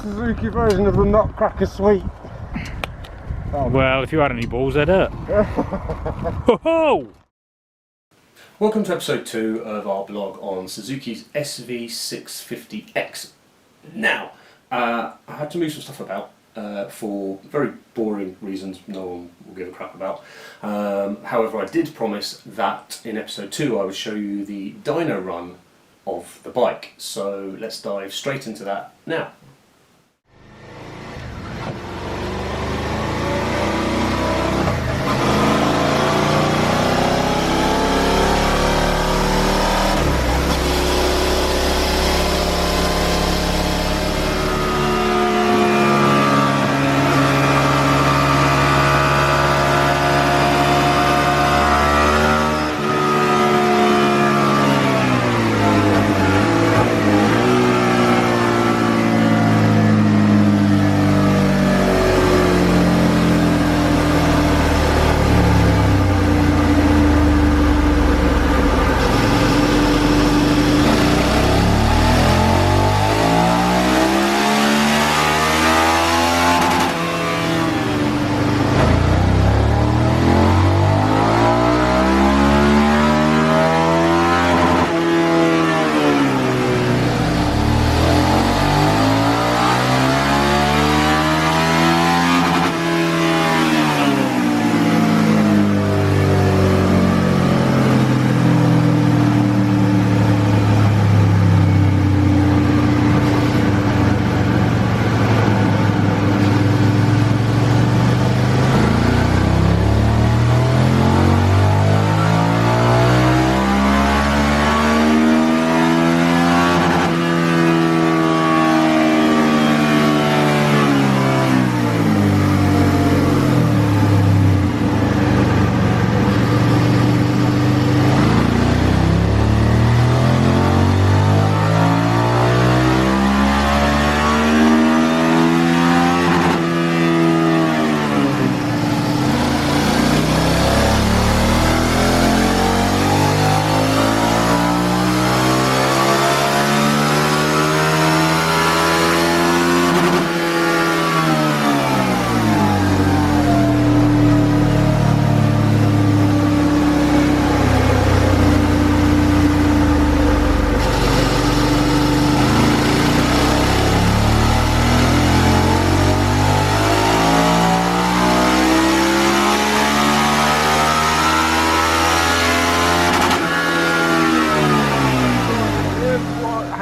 Suzuki version of the Nutcracker Suite. Oh, well, if you had any balls, they'd hurt. Ho ho! Welcome to episode 2 of our blog on Suzuki's SV650X. Now, I had to move some stuff about for very boring reasons no one will give a crap about. However, I did promise that in episode 2 I would show you the dyno run of the bike. So let's dive straight into that now.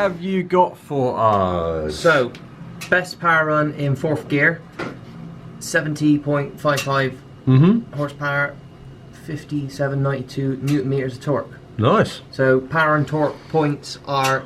have you got for us? So, best power run in 4th gear, 70.55 horsepower, 5792 newton meters of torque. Nice. So power and torque points are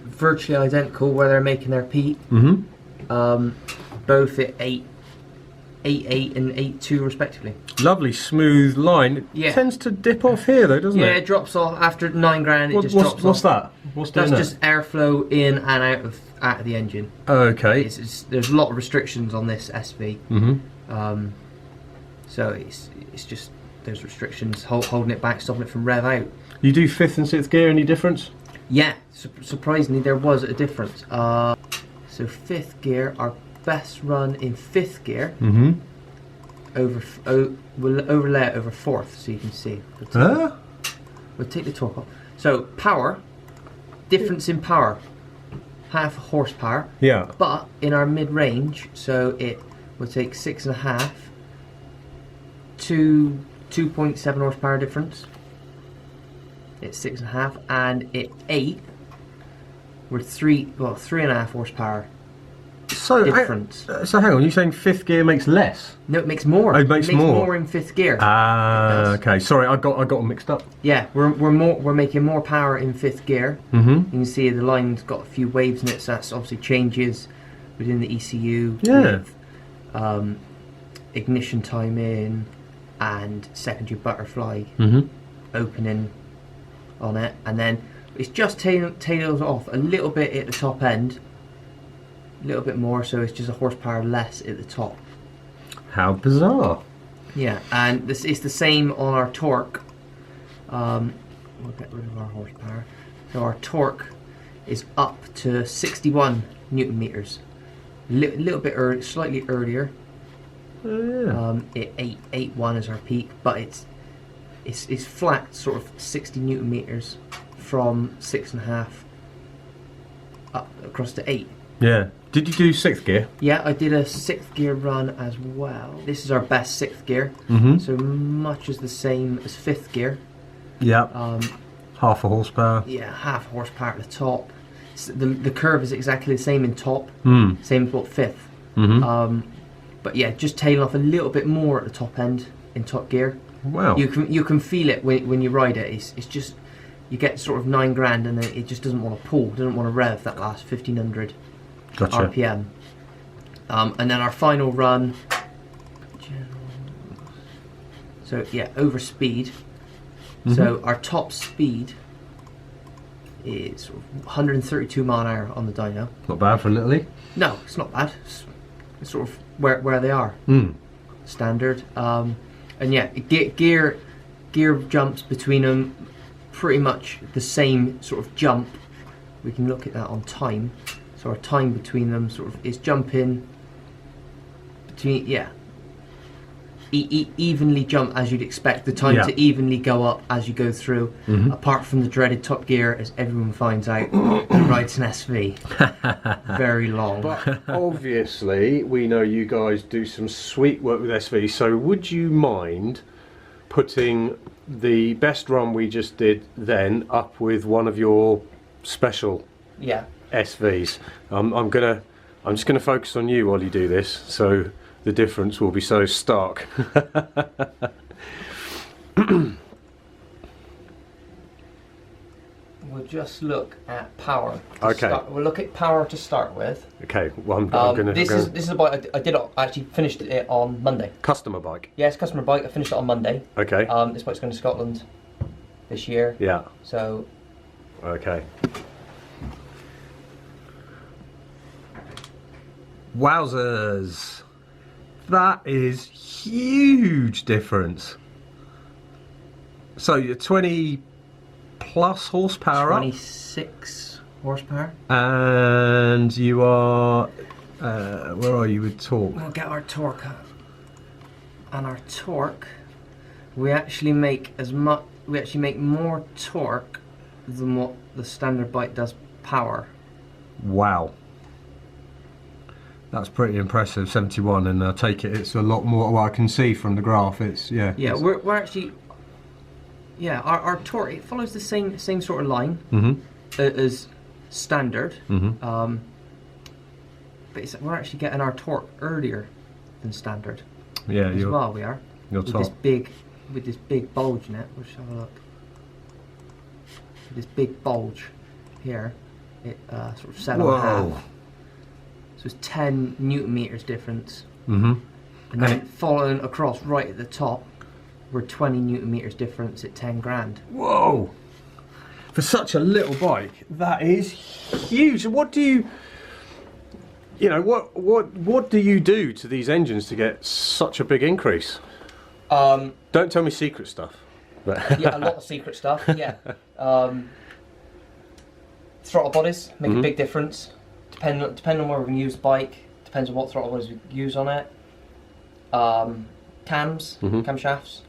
virtually identical where they're making their peak. Both at 8.8 and 8.2 respectively. Lovely smooth line. It tends to dip off here though, doesn't it? Yeah, it drops off after 9 grand. It just drops off. What's that? What's doing That's that? just airflow in and out of the engine. Okay. There's a lot of restrictions on this SV. So it's just those restrictions holding it back, stopping it from rev out. You do 5th and 6th gear, any difference? Yeah, surprisingly there was a difference. So 5th gear, our best run in 5th gear, we'll overlay it over 4th so you can see. We'll take the torque off. So power, difference in power, half horsepower. Yeah. But in our mid-range, so it will take 6.5 to 2.7 horsepower difference. It's 6.5, and at 8, we're 3.5 horsepower difference. So hang on, you're saying 5th gear makes less? No, it makes more. Oh, it makes more in 5th gear. Okay. Sorry, I got them mixed up. Yeah, we're making more power in 5th gear. You can see the line's got a few waves in it, so that's obviously changes within the ECU. Yeah. With, ignition time in and secondary butterfly opening on it, and then it's just tails off a little bit at the top end, a little bit more, so it's just a horsepower less at the top. How bizarre. Yeah, and this is the same on our torque. We'll get rid of our horsepower. So our torque is up to 61 newton meters. little bit early, slightly earlier. Yeah. 8.1 is our peak, but it's flat, sort of 60 newton meters from 6.5 up across to 8. Yeah. Did you do 6th gear? Yeah, I did a 6th gear run as well. This is our best 6th gear, so much is the same as 5th gear. Yeah. Half a horsepower. Yeah, half horsepower at the top. The curve is exactly the same in top, same as what 5th. But yeah, just tailing off a little bit more at the top end in top gear. Wow. You can feel it when you ride it. It's just, you get sort of 9 grand and then it just doesn't want to pull, doesn't want to rev that last 1500 Gotcha. RPM. And then our final run. So yeah, over speed. So our top speed is sort of 132 mile an hour on the dyno. Not bad for a little. No, it's not bad. It's sort of where they are. Standard. And yeah, gear jumps between them, pretty much the same sort of jump. We can look at that on time. So our time between them sort of is jumping between, yeah, evenly jump as you'd expect. The time to evenly go up as you go through, apart from the dreaded top gear, as everyone finds out, that rides an SV. Very long. But obviously, we know you guys do some sweet work with SV, so would you mind putting the best run we just did then up with one of your special SVs? I'm just gonna focus on you while you do this, so the difference will be so stark. We'll just look at power. Okay. We'll look at power to start with. Okay. Well, I'm gonna. This is a bike I actually finished it on Monday. Customer bike. Yeah, it's a customer bike. I finished it on Monday. Okay. This bike's going to Scotland this year. Yeah. So. Okay. Wowzers! That is huge difference. So you're 20 plus horsepower 26 horsepower. and you are where are you with torque? We'll get our torque up. And our torque, we actually make more torque than what the standard bike does power. Wow. That's pretty impressive, 71, and I take it it's a lot more. Well, I can see from the graph, it's Yeah, we're actually. Yeah, our torque, it follows the same sort of line as standard, but we're actually getting our torque earlier than standard. Yeah, as well we are. You're with top. this big bulge in it. We'll just have a look. With this big bulge here, it sort of 7.5. So it's 10 newton meters difference. And then following across right at the top, we're 20 newton meters difference at 10 grand. Whoa! For such a little bike, that is huge. What do you what do you do to these engines to get such a big increase? Don't tell me secret stuff. Yeah, a lot of secret stuff. Yeah. Throttle bodies make a big difference. Depending on where we're going to use the bike, depends on what throttle bodies we use on it. Cams, camshafts,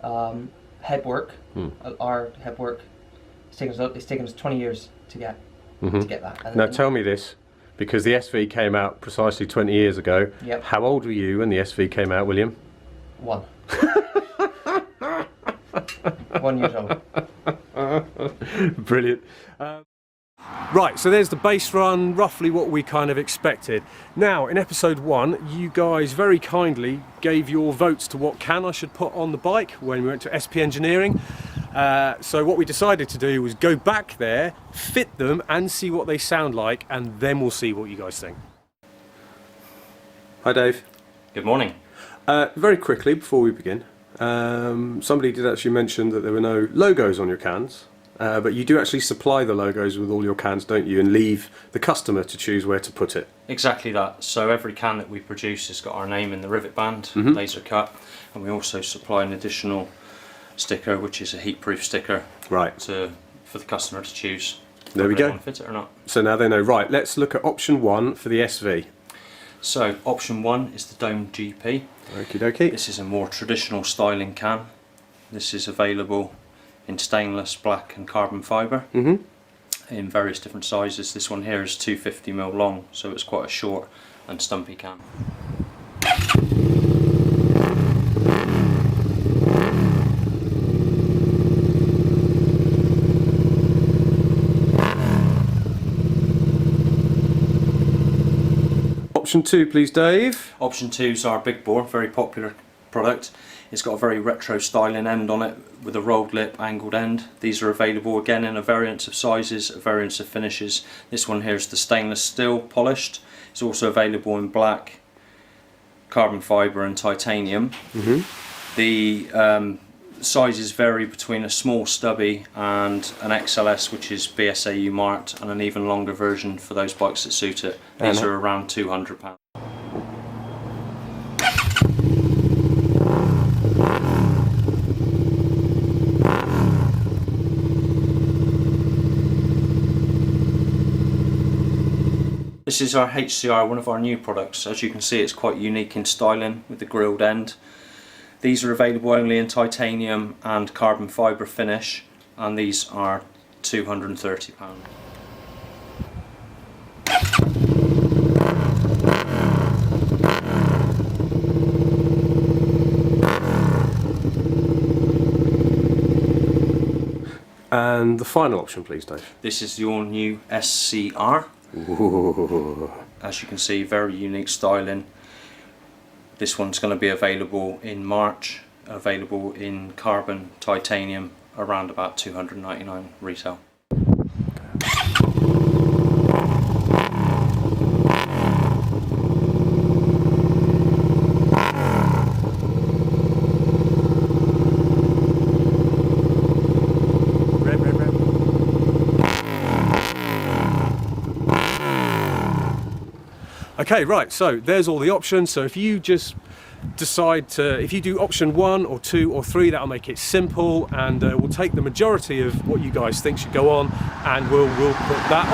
headwork. Our headwork, it's taken us 20 years to get that. And now tell me this, because the SV came out precisely 20 years ago. Yep. How old were you when the SV came out, William? 1. 1 years old. Brilliant. Right, so there's the base run, roughly what we kind of expected. Now, in episode 1, you guys very kindly gave your votes to what can I should put on the bike when we went to SP Engineering. So what we decided to do was go back there, fit them and see what they sound like, and then we'll see what you guys think. Hi Dave. Good morning. Very quickly, before we begin, somebody did actually mention that there were no logos on your cans. But you do actually supply the logos with all your cans, don't you, and leave the customer to choose where to put it. Exactly that. So every can that we produce has got our name in the rivet band, laser cut, and we also supply an additional sticker, which is a heat-proof sticker, right, for the customer to choose. There we go. Want to fit it or not. So now they know. Right, let's look at option 1 for the SV. So option 1 is the Dome GP. Okie dokie. This is a more traditional styling can. This is available in stainless, black and carbon fibre in various different sizes. This one here is 250mm long, so it's quite a short and stumpy can. Option 2 please, Dave. Option 2 is our big bore, very popular product. It's got a very retro styling end on it with a rolled lip, angled end. These are available again in a variance of sizes, a variance of finishes. This one here is the stainless steel polished. It's also available in black, carbon fibre and titanium. The sizes vary between a small stubby and an XLS, which is BSAU marked, and an even longer version for those bikes that suit it. These are around £200. This is our HCR, one of our new products. As you can see, it's quite unique in styling with the grilled end. These are available only in titanium and carbon fibre finish, and these are £230. And the final option please, Dave. This is the all new SCR. Ooh. As you can see, very unique styling. This one's going to be available in March, available in carbon, titanium, around about $299 retail. Okay, right, so there's all the options. So if you just decide to, if you do option 1 or 2 or 3, that'll make it simple, and we'll take the majority of what you guys think should go on, and we'll put that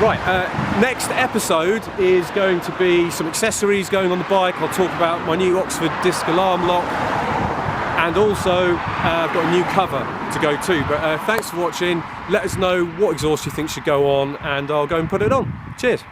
on. Next episode is going to be some accessories going on the bike. I'll talk about my new Oxford disc alarm lock, and also I've got a new cover to go to. But thanks for watching. Let us know what exhaust you think should go on, and I'll go and put it on. Cheers.